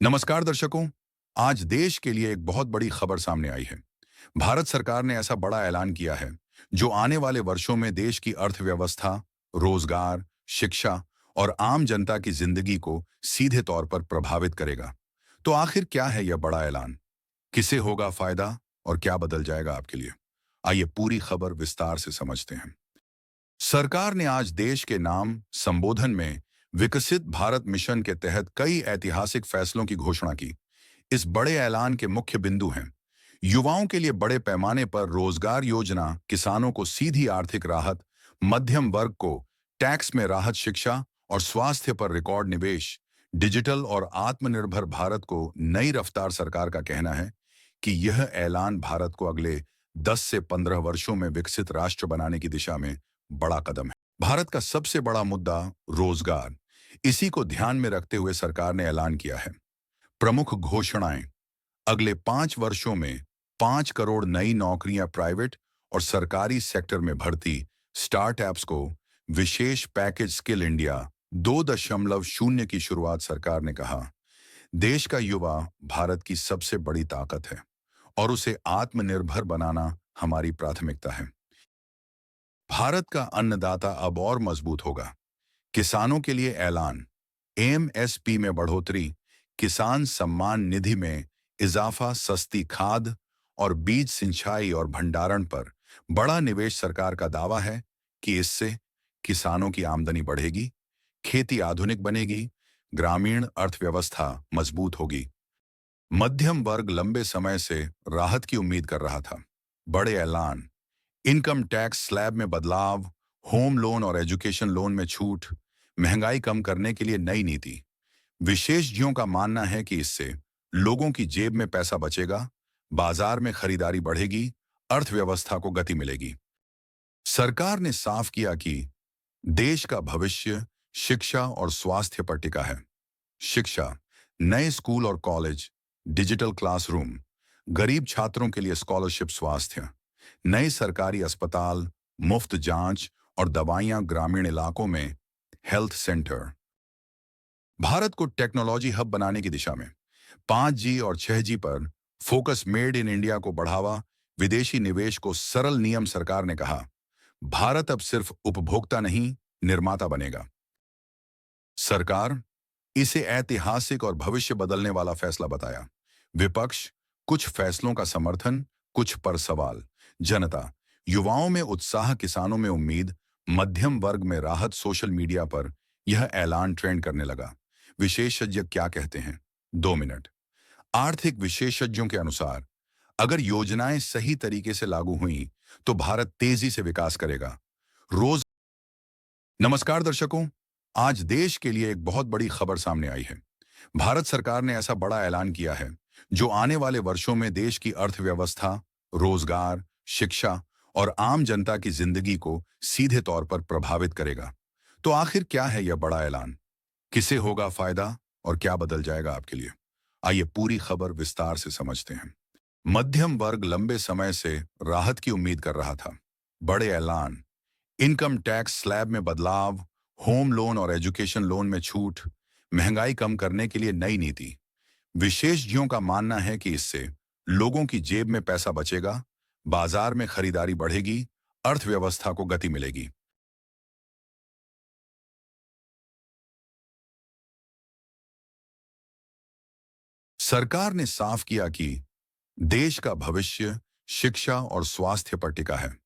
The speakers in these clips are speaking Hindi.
नमस्कार दर्शकों। आज देश के लिए एक बहुत बड़ी खबर सामने आई है। भारत सरकार ने ऐसा बड़ा ऐलान किया है जो आने वाले वर्षों में देश की अर्थव्यवस्था, रोजगार, शिक्षा और आम जनता की जिंदगी को सीधे तौर पर प्रभावित करेगा। तो आखिर क्या है यह बड़ा ऐलान? किसे होगा फायदा और क्या बदल जाएगा आपके लिए? आइए पूरी खबर विस्तार से समझते हैं। सरकार ने आज देश के नाम संबोधन में विकसित भारत मिशन के तहत कई ऐतिहासिक फैसलों की घोषणा की। इस बड़े ऐलान के मुख्य बिंदु हैं: युवाओं के लिए बड़े पैमाने पर रोजगार योजना, किसानों को सीधी आर्थिक राहत, मध्यम वर्ग को टैक्स में राहत, शिक्षा और स्वास्थ्य पर रिकॉर्ड निवेश, डिजिटल और आत्मनिर्भर भारत को नई रफ्तार। सरकार का कहना है कि यह ऐलान भारत को अगले 10 से 15 वर्षों में विकसित राष्ट्र बनाने की दिशा में बड़ा कदम है। भारत का सबसे बड़ा मुद्दा रोजगार, इसी को ध्यान में रखते हुए सरकार ने ऐलान किया है। प्रमुख घोषणाएं: अगले 5 वर्षों में 5 करोड़ नई नौकरियां प्राइवेट और सरकारी सेक्टर में भर्ती, स्टार्टअप्स को विशेष पैकेज, स्किल इंडिया 2.0 की शुरुआत। सरकार ने कहा, देश का युवा भारत की सबसे बड़ी ताकत है और उसे आत्मनिर्भर बनाना हमारी प्राथमिकता है। भारत का अन्नदाता अब और मजबूत होगा। किसानों के लिए ऐलान: एमएसपी में बढ़ोतरी, किसान सम्मान निधि में इजाफा, सस्ती खाद और बीज, सिंचाई और भंडारण पर बड़ा निवेश। सरकार का दावा है कि इससे किसानों की आमदनी बढ़ेगी, खेती आधुनिक बनेगी, ग्रामीण अर्थव्यवस्था मजबूत होगी। मध्यम वर्ग लंबे समय से राहत की उम्मीद कर रहा था। बड़े ऐलान: इनकम टैक्स स्लैब में बदलाव, होम लोन और एजुकेशन लोन में छूट, महंगाई कम करने के लिए नई नीति। विशेषज्ञों का मानना है कि इससे लोगों की जेब में पैसा बचेगा, बाजार में खरीदारी बढ़ेगी, अर्थव्यवस्था को गति मिलेगी। सरकार ने साफ किया कि देश का भविष्य शिक्षा और स्वास्थ्य पर टिका है। शिक्षा: नए स्कूल और कॉलेज, डिजिटल क्लासरूम, गरीब छात्रों के लिए स्कॉलरशिप, स्वास्थ्य, नए सरकारी अस्पताल, मुफ्त जांच और दवाइयां, ग्रामीण इलाकों में हेल्थ सेंटर। भारत को टेक्नोलॉजी हब बनाने की दिशा में 5G और 6G पर फोकस, मेड इन इंडिया को बढ़ावा, विदेशी निवेश को सरल नियम। सरकार ने कहा, भारत अब सिर्फ उपभोक्ता नहीं, निर्माता बनेगा। सरकार इसे ऐतिहासिक और भविष्य बदलने वाला फैसला बताया। विपक्ष कुछ फैसलों का समर्थन, कुछ पर सवाल। जनता: युवाओं में उत्साह, किसानों में उम्मीद, मध्यम वर्ग में राहत। सोशल मीडिया पर यह ऐलान ट्रेंड करने लगा। विशेषज्ञ क्या कहते हैं? 2 मिनट। आर्थिक विशेषज्ञों के अनुसार अगर योजनाएं सही तरीके से लागू हुई तो भारत तेजी से विकास करेगा। रोज नमस्कार दर्शकों, आज देश के लिए एक बहुत बड़ी खबर सामने आई है। भारत सरकार ने ऐसा बड़ा ऐलान किया है जो आने वाले वर्षों में देश की अर्थव्यवस्था, रोजगार, शिक्षा और आम जनता की जिंदगी को सीधे तौर पर प्रभावित करेगा। तो आखिर क्या है यह बड़ा ऐलान? किसे होगा फायदा और क्या बदल जाएगा आपके लिए? आइए पूरी खबर विस्तार से समझते हैं। मध्यम वर्ग लंबे समय से राहत की उम्मीद कर रहा था। बड़े ऐलान: इनकम टैक्स स्लैब में बदलाव, होम लोन और एजुकेशन लोन में छूट, महंगाई कम करने के लिए नई नीति। विशेषज्ञों का मानना है कि इससे लोगों की जेब में पैसा बचेगा, बाजार में खरीदारी बढ़ेगी, अर्थव्यवस्था को गति मिलेगी। सरकार ने साफ किया कि देश का भविष्य शिक्षा और स्वास्थ्य पर टिका है।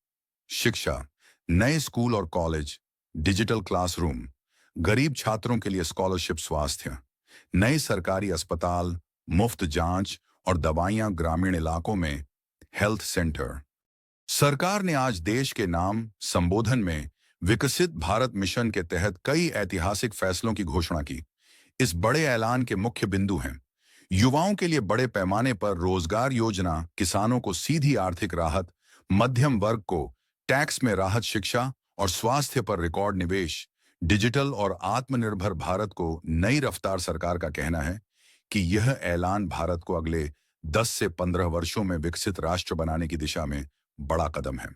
शिक्षा: नए स्कूल और कॉलेज, डिजिटल क्लासरूम, गरीब छात्रों के लिए स्कॉलरशिप, स्वास्थ्य, नए सरकारी अस्पताल, मुफ्त जांच और दवाइयां, ग्रामीण इलाकों में हेल्थ सेंटर। सरकार ने आज देश के नाम संबोधन में विकसित भारत मिशन के तहत कई ऐतिहासिक फैसलों की घोषणा की। इस बड़े ऐलान के मुख्य बिंदु हैं: युवाओं के लिए बड़े पैमाने पर रोजगार योजना, किसानों को सीधी आर्थिक राहत, मध्यम वर्ग को टैक्स में राहत, शिक्षा और स्वास्थ्य पर रिकॉर्ड निवेश, डिजिटल और आत्मनिर्भर भारत को नई रफ्तार। सरकार का कहना है कि यह ऐलान भारत को अगले 10 से 15 वर्षों में विकसित राष्ट्र बनाने की दिशा में बड़ा कदम है।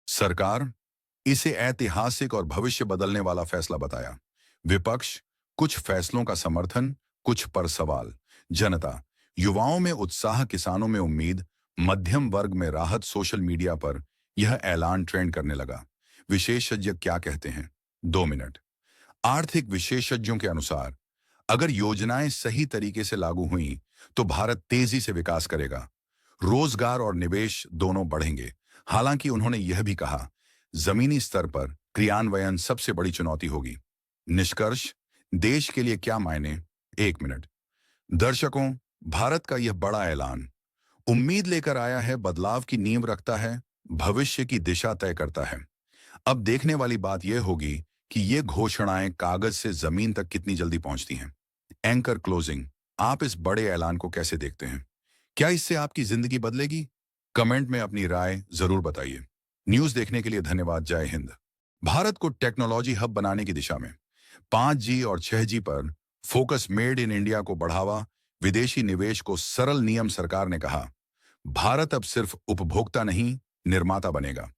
सरकार इसे ऐतिहासिक और भविष्य बदलने वाला फैसला बताया। विपक्ष कुछ फैसलों का समर्थन, कुछ पर सवाल। जनता, युवाओं में उत्साह, किसानों में उम्मीद, मध्यम वर्ग में राहत। सोशल मीडिया पर यह ऐलान ट्रेंड करने लगा। विशेषज्ञ क्या कहते हैं? 2 मिनट। आर्थिक विशेषज्ञों के अनुसार अगर योजनाएं सही तरीके से लागू हुई तो भारत तेजी से विकास करेगा, रोजगार और निवेश दोनों बढ़ेंगे। हालांकि उन्होंने यह भी कहा, जमीनी स्तर पर क्रियान्वयन सबसे बड़ी चुनौती होगी। निष्कर्ष, देश के लिए क्या मायने? 1 मिनट। दर्शकों, भारत का यह बड़ा ऐलान उम्मीद लेकर आया है, बदलाव की नींव रखता है, भविष्य की दिशा तय करता है। अब देखने वाली बात यह होगी कि ये घोषणाएं कागज से जमीन तक कितनी जल्दी पहुंचती हैं। एंकर क्लोजिंग, आप इस बड़े ऐलान को कैसे देखते हैं? क्या इससे आपकी जिंदगी बदलेगी? कमेंट में अपनी राय जरूर बताइए। न्यूज देखने के लिए धन्यवाद। जय हिंद। भारत को टेक्नोलॉजी हब बनाने की दिशा में 5G और 6G पर फोकस, मेड इन इंडिया को बढ़ावा, विदेशी निवेश को सरल नियम। सरकार ने कहा, भारत अब सिर्फ उपभोक्ता नहीं, निर्माता बनेगा।